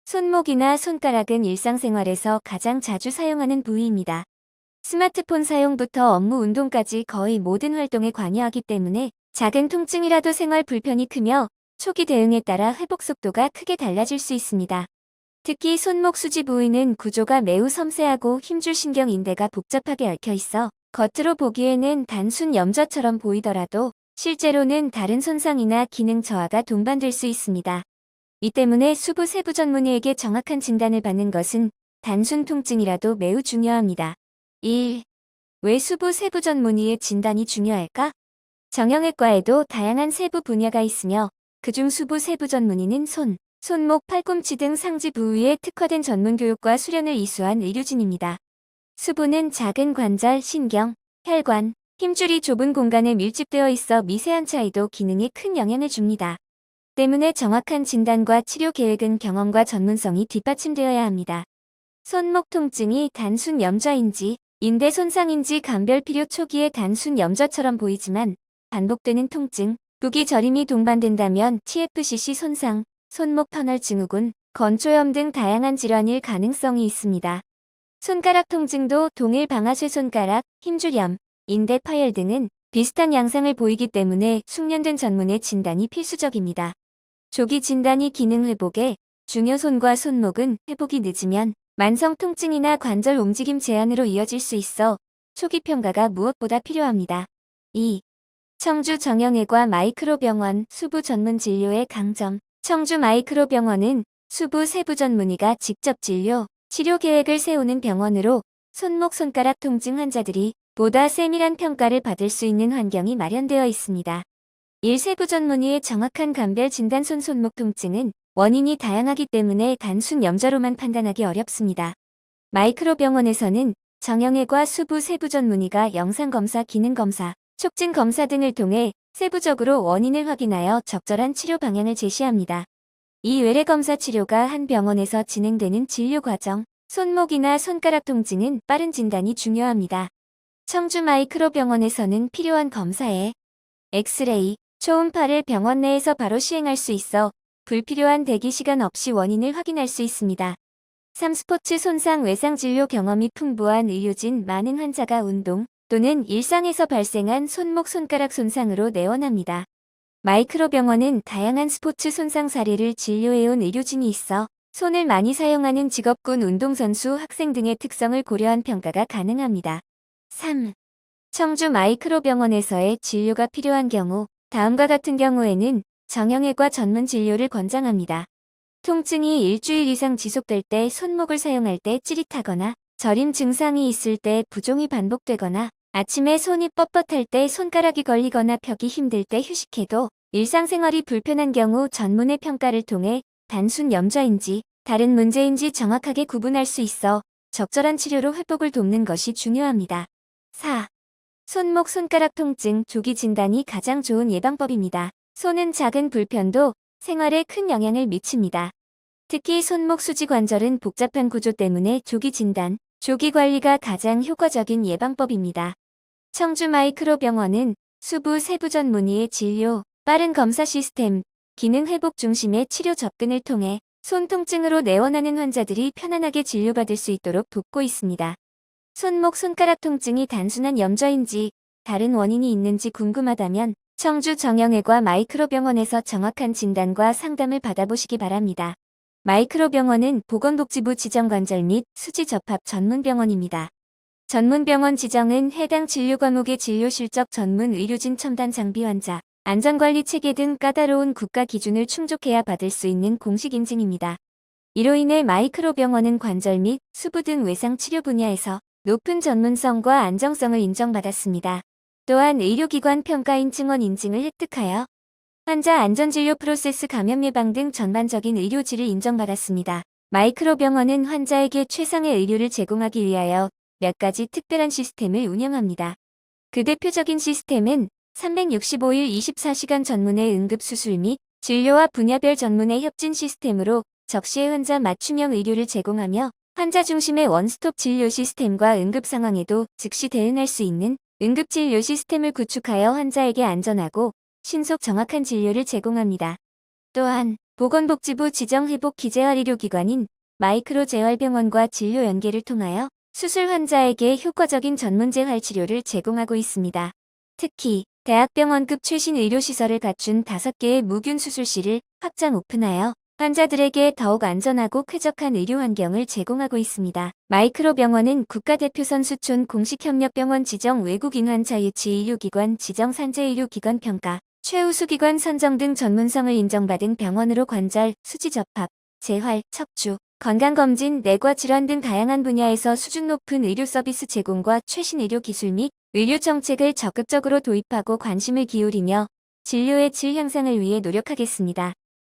손목이나 손가락은 일상생활에서 가장 자주 사용하는 부위입니다. 스마트폰 사용부터 업무 운동까지 거의 모든 활동에 관여하기 때문에 작은 통증이라도 생활 불편이 크며 초기 대응에 따라 회복 속도가 크게 달라질 수 있습니다. 특히 손목 수지 부위는 구조가 매우 섬세하고 힘줄 신경 인대가 복잡하게 얽혀 있어 겉으로 보기에는 단순 염좌처럼 보이더라도 실제로는 다른 손상이나 기능 저하가 동반될 수 있습니다. 이 때문에 수부 세부 전문의에게 정확한 진단을 받는 것은 단순 통증이라도 매우 중요합니다. 1. 왜 수부 세부 전문의의 진단이 중요할까? 정형외과에도 다양한 세부 분야가 있으며 그중 수부 세부 전문의는 손목, 팔꿈치 등 상지 부위에 특화된 전문 교육과 수련을 이수한 의료진입니다. 수부는 작은 관절, 신경, 혈관, 힘줄이 좁은 공간에 밀집되어 있어 미세한 차이도 기능에 큰 영향을 줍니다. 때문에 정확한 진단과 치료 계획은 경험과 전문성이 뒷받침되어야 합니다. 손목 통증이 단순 염좌인지 인대 손상인지 감별 필요 초기에 단순 염좌처럼 보이지만 반복되는 통증, 부기 저림이 동반된다면 TFCC 손상, 손목 터널 증후군, 건초염 등 다양한 질환일 가능성이 있습니다. 손가락 통증도 동일 방아쇠 손가락, 힘줄염, 인대 파열 등은 비슷한 양상을 보이기 때문에 숙련된 전문의 진단이 필수적입니다. 조기 진단이 기능 회복에 중요 손과 손목은 회복이 늦으면 만성 통증이나 관절 움직임 제한으로 이어질 수 있어 초기 평가가 무엇보다 필요합니다. 2. 청주 정형외과 마이크로병원 수부 전문 진료의 강점. 청주 마이크로병원은 수부 세부 전문의가 직접 진료, 치료 계획을 세우는 병원으로 손목 손가락 통증 환자들이 보다 세밀한 평가를 받을 수 있는 환경이 마련되어 있습니다. 일세부 전문의의 정확한 감별 진단 손목 통증은 원인이 다양하기 때문에 단순 염좌로만 판단하기 어렵습니다. 마이크로병원에서는 정형외과 수부 세부 전문의가 영상검사, 기능검사, 촉진검사 등을 통해 세부적으로 원인을 확인하여 적절한 치료 방향을 제시합니다. 이 외래검사 치료가 한 병원에서 진행되는 진료 과정, 손목이나 손가락 통증은 빠른 진단이 중요합니다. 청주 마이크로병원에서는 필요한 검사에 엑스레이, 초음파를 병원 내에서 바로 시행할 수 있어 불필요한 대기 시간 없이 원인을 확인할 수 있습니다. 3. 스포츠 손상 외상 진료 경험이 풍부한 의료진. 많은 환자가 운동 또는 일상에서 발생한 손목 손가락 손상으로 내원합니다. 마이크로병원은 다양한 스포츠 손상 사례를 진료해온 의료진이 있어 손을 많이 사용하는 직업군, 운동선수, 학생 등의 특성을 고려한 평가가 가능합니다. 3. 청주 마이크로병원에서의 진료가 필요한 경우 다음과 같은 경우에는 정형외과 전문 진료를 권장합니다. 통증이 일주일 이상 지속될 때, 손목을 사용할 때 찌릿하거나 저림 증상이 있을 때, 부종이 반복되거나 아침에 손이 뻣뻣할 때, 손가락이 걸리거나 펴기 힘들 때, 휴식해도 일상생활이 불편한 경우 전문의 평가를 통해 단순 염좌인지 다른 문제인지 정확하게 구분할 수 있어 적절한 치료로 회복을 돕는 것이 중요합니다. 4. 손목 손가락 통증 조기 진단이 가장 좋은 예방법입니다. 손은 작은 불편도 생활에 큰 영향을 미칩니다. 특히 손목 수지 관절은 복잡한 구조 때문에 조기 진단, 조기 관리가 가장 효과적인 예방법입니다. 청주 마이크로병원은 수부 세부 전문의의 진료, 빠른 검사 시스템, 기능 회복 중심의 치료 접근을 통해 손 통증으로 내원하는 환자들이 편안하게 진료받을 수 있도록 돕고 있습니다. 손목 손가락 통증이 단순한 염좌인지 다른 원인이 있는지 궁금하다면 청주 정형외과 마이크로병원에서 정확한 진단과 상담을 받아보시기 바랍니다. 마이크로병원은 보건복지부 지정관절 및 수지 접합 전문병원입니다. 전문병원 지정은 해당 진료 과목의 진료 실적, 전문 의료진, 첨단 장비, 환자 안전관리 체계 등 까다로운 국가 기준을 충족해야 받을 수 있는 공식 인증입니다. 이로 인해 마이크로병원은 관절 및 수부 등 외상 치료 분야에서 높은 전문성과 안정성을 인정받았습니다. 또한 의료기관 평가인 증원 인증을 획득하여 환자 안전진료 프로세스, 감염 예방 등 전반적인 의료질을 인정받았습니다. 마이크로병원은 환자에게 최상의 의료를 제공하기 위하여 몇 가지 특별한 시스템을 운영합니다. 그 대표적인 시스템은 365일 24시간 전문의 응급수술 및 진료와 분야별 전문의 협진 시스템으로 적시에 환자 맞춤형 의료를 제공하며 환자 중심의 원스톱 진료 시스템과 응급 상황에도 즉시 대응할 수 있는 응급진료 시스템을 구축하여 환자에게 안전하고 신속 정확한 진료를 제공합니다. 또한 보건복지부 지정 회복 기재활 의료기관인 마이크로 재활병원과 진료 연계를 통하여 수술 환자에게 효과적인 전문 재활 치료를 제공하고 있습니다. 특히 대학병원급 최신 의료시설을 갖춘 5개의 무균 수술실을 확장 오픈하여 환자들에게 더욱 안전하고 쾌적한 의료 환경을 제공하고 있습니다. 마이크로 병원은 국가대표선 수촌 공식협력병원 지정 외국인환자 유치 의료기관 지정 산재의료기관 평가, 최우수기관 선정 등 전문성을 인정받은 병원으로 관절, 수지 접합, 재활, 척추, 건강검진, 내과 질환 등 다양한 분야에서 수준 높은 의료 서비스 제공과 최신 의료 기술 및 의료 정책을 적극적으로 도입하고 관심을 기울이며 진료의 질 향상을 위해 노력하겠습니다.